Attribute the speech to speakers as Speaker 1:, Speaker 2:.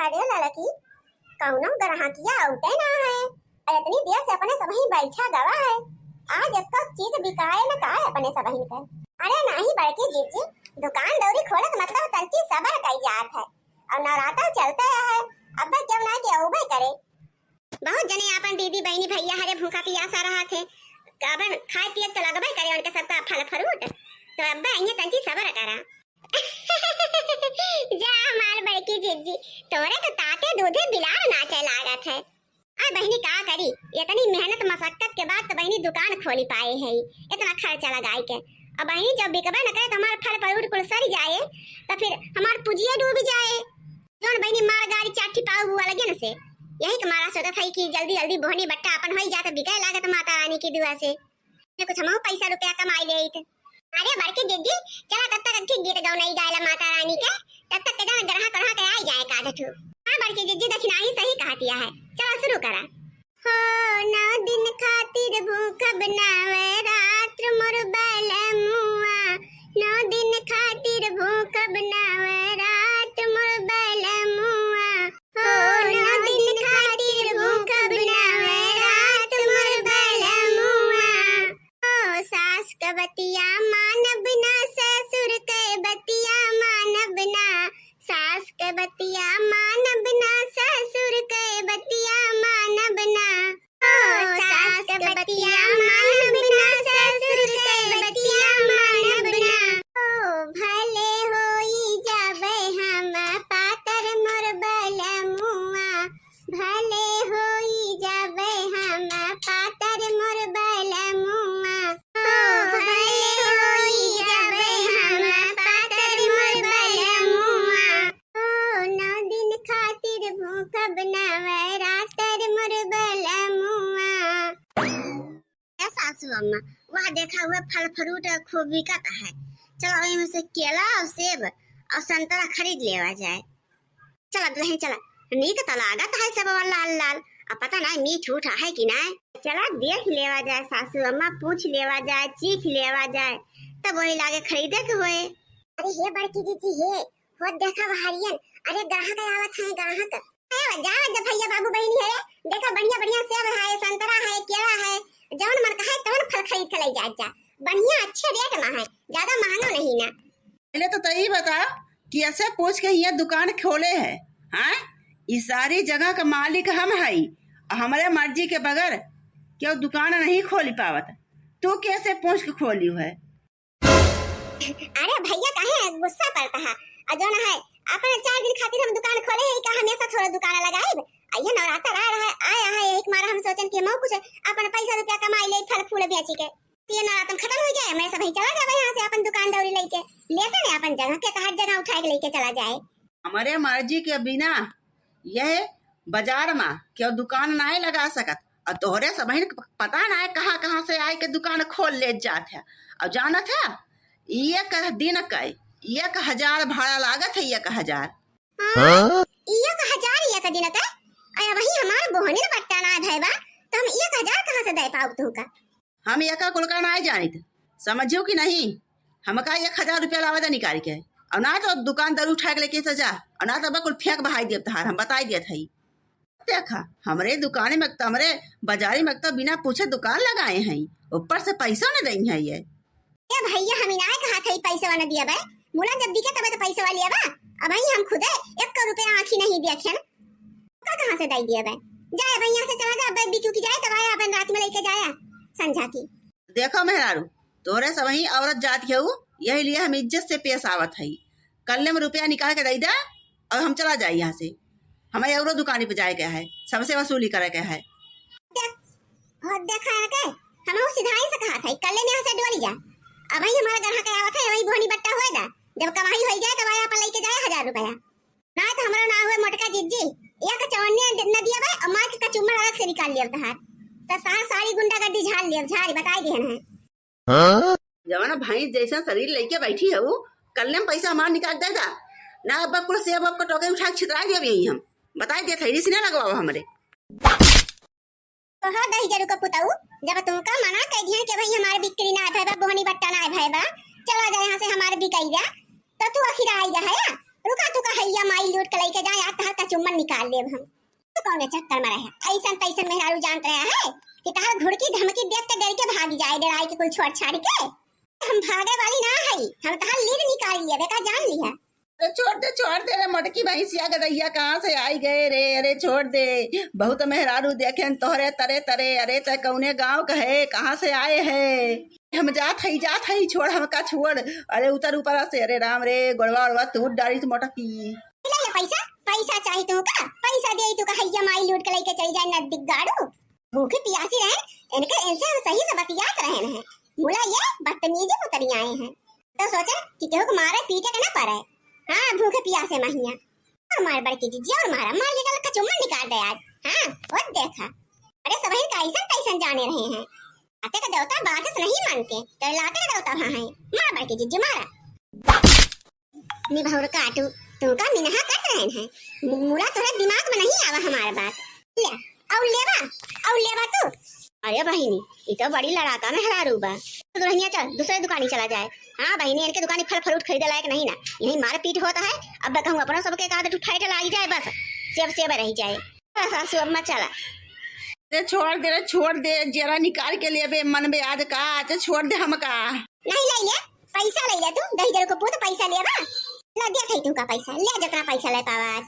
Speaker 1: अरे लड़की कौनो ग्राहकिया औते ना है। इतनी देर से अपने सबही बैठा गवा है। आज एक चीज बिकाए न का अपने सबही के। अरे नहीं बड़की जीजी दुकान दौरी खोलत मतलब तंची सबर कई जात है और नवरात्र चलते है। अब क्यों ना के औबे करे। बहुत जने अपन दीदी बहनी भैया हरे भूखा पियासा रहा थे अपन खाए पिए तो लगबे करे उनके सबका फल फ्रूट तो अब ये तंची सबर करा। जा हमार बड़की जीजी तोरे तो ताते दूधे बिलार नाचे लागत है। आ बहनी का करी इतनी मेहनत मशक्कत के बाद तो बहनी दुकान खोली पाए है इतना खर्चा लगाई के। अब बहनी जब बिकबे न करे तो हमार फल फ्रूट कुल सर जाए तो फिर हमार पूंजी डूब जाए। जोन बहनी मार गाड़ी चाटी पाऊ हुआ लगे न से यही के मारा सोचत है कि जल्दी जल्दी बोहनी बट्टा अपन होई जात बिकाए लागत माता रानी की दुआ से कुछ हम पैसा रुपया कमाई लेत। अरे बड़के जीजी चला तब तक ठीक गीत गाओ नहीं गायला माता रानी के तब तक के ग्राहक ग्राहक आ जाए कादठू। हां बड़के जीजी दक्षिणा ही सही कहतिया है। चलो शुरू करा। हो नौ दिन खातिर भूख बनावे रात्र मोर बैल मुआ। नौ दिन खातिर भूख बनावे रात मोर बैल मुआ। हो नौ दिन खातिर भूख बनावे रात मोर बैल मुआ। ओ सास का बतिया मानब ना ससुर के बतिया मानब ना। सास के बतिया मानब ना ससुर के बतिया मानब ना। ओ सास के बतिया मानब ना ससुर के बतिया मानब ना। ओ भले होई जाबे हम पातर मोर बैल मुआ। भले होई जाबे हम पातर मोर बैल मुआ। ओ भले होई जाबे हम पातर मोर बैल मुआ। ओ नौ दिन खातिर भूख बनावे रातर मोर बैल मुआ। सासू अम्मा वहाँ देखा हुआ फल फ्रूट खूब बिकता है। चलो वहीं में से केला और सेब और संतरा खरीद लेवा जाए। चला दुल्हन चला नीक तो लागत है सब लाल लाल अब पता नहीं मीठ उठा है कि नहीं। चला देख लेवा जाए सासू अम्मा पूछ लेवा जाए चीख लेवा जाए तब वही लागे खरीदे के होए। अरे हे बड़की जीजी हे हो देखा हरियन। अरे ग्राहक आवत है ग्राहक जा जब भैया बाबू बहनी है देखा बढ़िया बढ़िया सेब है संतरा है केला है जौन मन का है तौन फल खरीद के ले जा बढ़िया अच्छे रेट में है ज्यादा महंगा नहीं ना।
Speaker 2: पहले तो तई बता कि ऐसे पूछ के ये दुकान खोले है। हाँ इस सारी जगह का मालिक हम है हमारे मर्जी के बगैर क्यों दुकान नहीं खोली पावत। तू कैसे पूछ के खोली है।
Speaker 1: अरे भैया काहे गुस्सा पड़ता है जो ना है अपन 4 दिन खातिर हम दुकान खोले है का हमेशा थोड़ा दुकान लगाए आइए नवरात्र आ रहा है आया है एक मारा हम सोचन कि मौ कुछ अपन पैसा रुपया कमाई ले फल फूल बेची के ये नवरात्र खत्म हो जाए मैं सब चला जाए यहाँ से अपन दुकान दौरी लेके लेते नहीं अपन जगह के हर जगह उठा के लेके चला जाए।
Speaker 2: हमारे मर्जी के बिना यह बाजार में क्यों दुकान नहीं लगा सकत और तोहरे सब पता ना कहाँ कहाँ से आए के दुकान खोल ले जात है। और जाना था एक दिन का 1000 भाड़ा लागत है 1000।
Speaker 1: हाँ? 1000 एक दिन का अरे वही हमार बोहनी बट्टा ना भैबा तो हम 1000 कहाँ से दे पाऊ तू का।
Speaker 2: हम एक कुल का नहीं जानित समझो कि नहीं हमका 1000 रुपया लावा निकाल के और ना तो दुकानदार उठा के लेके जा और ना तो कुल फेंक बहाई दिया तहार हम बताई दिया था। देखा हमरे दुकाने में हमरे बाजारी में तो बिना पूछे दुकान लगाए हैं ऊपर से पैसा न देंगे है ये
Speaker 1: भैया हम इनाय कहा था पैसा न दिया बे मुला जब दिखे तब तो पैसा वाली बा अब भाई हम खुद 1 रुपया आंखी नहीं देखे का कहां से दे दिया बे जाए भैया से चला जा बे बिकू की जाए तब आया अपन रात में लेके जाया संझा की।
Speaker 2: देखो मेहरारू तोरे सब ही औरत जात के यही लिए हम इज्जत से पेश आवत है। कल में रुपया निकाल के दे दे और हम चला जाए यहाँ से हमें एवरो दुकान पे जाए गया है सबसे वसूली करे के है।
Speaker 1: देखा के हम सीधा ही से कहा था कल में यहाँ से डोली जा अब ही हमारा ग्राहक आवत है वही बोहनी बट्टा होएगा जब कमाई हो जाए तब आया अपन लेके जाए 1000 रुपया ना तो हमारा ना हुए मोटका जीजी एक चवन्ने न दिया बे और मार के कचुम्बर अलग से निकाल लिया तहार तो सारी गुंडागर्दी झाड़ लिया झाड़ी बताई देन है।
Speaker 2: हां जवाना भाई जैसा शरीर लेके बैठी है वो कल में पैसा हमार निकाल देगा ना अब कुल सेब अब टोके उठा के छितरा दिया यही हम बताई दे थैली से ना लगवाओ हमरे
Speaker 1: तो दही जरू का पुताऊ जब तुमका मना कर दिया कि भाई हमारे बिक्री ना है भाई बोहनी बट्टा ना है भाई चला जा यहाँ से हमारे बिकाई जा तो तू आखिर आई जा है रुका तू का हैया माई लूट के लेके जाए आज तहर का चुम्बन निकाल लेब हम। तो कौन चक्कर में रहे ऐसन तैसन मेहरारू जानत रहा है कि तहर घुड़की धमकी देख के डर के भाग जाए डराई के कुल छोड़ छाड़ के। हम भागे वाली ना हई हम तहर लीड निकाल लिया बेका जान लिया।
Speaker 2: छोड़ दे रे मोटकी भैंसिया गदैया कहाँ से आई गए रे। अरे छोड़ दे बहुत मेहरारू देखे तोहरे तरे तरे। अरे ते कौने गांव का है कहाँ से आए है। हम जात हई छोड़ हमका छोड़। अरे उतर ऊपर से। अरे राम रे गोड़वा ओड़वा टूट डाली तो मोटकी।
Speaker 1: ले पैसा पैसा चाहिए तुमका पैसा दे तू का हैया माई लूट के लेके चल जाए नजदीक गाड़ू। भूखे प्यासी रहे इनके इनसे हम सही से बतियात रहे हैं। मुला ये बदतमीजी उतरी आए हैं तो सोचा कि केहू को मारे पीटे के ना पड़े। हाँ भूखे प्यासे महिया और मार बड़की जीजी और मारा मार के गल का चुम्मा निकाल दे आज। हाँ वो देखा। अरे सबही कैसन कैसन जाने रहे हैं। आते का देवता बात से नहीं मानते तेरे लाते का देवता वहाँ है। मार बड़की जीजी मारा निभाउर काटू तुमका मिनहा कर रहे हैं। मुला तोरे दिमाग में नहीं आवा हमारा बात। ले और लेवा तू। अरे बहिनी ये तो बड़ी लड़ाका में हरारू बा। तो दुल्हनिया चल दूसरे दुकानी चला जाए। हाँ बहिनी इनके दुकानी फल फ्रूट खरीदे लायक नहीं ना यही मार पीट होता है। अब कहूँ अपना सबके एक आदत उठाई लागी जाए बस सेब रही जाए बस अब मत चला।
Speaker 2: छोड़ दे जरा निकाल के ले बे मन में आज का तो छोड़ दे हमका।
Speaker 1: नहीं ले ले पैसा ले ले तू दही जल को पूत पैसा ले बा। ला दे थई तू का पैसा ले जितना पैसा ले पावा आज।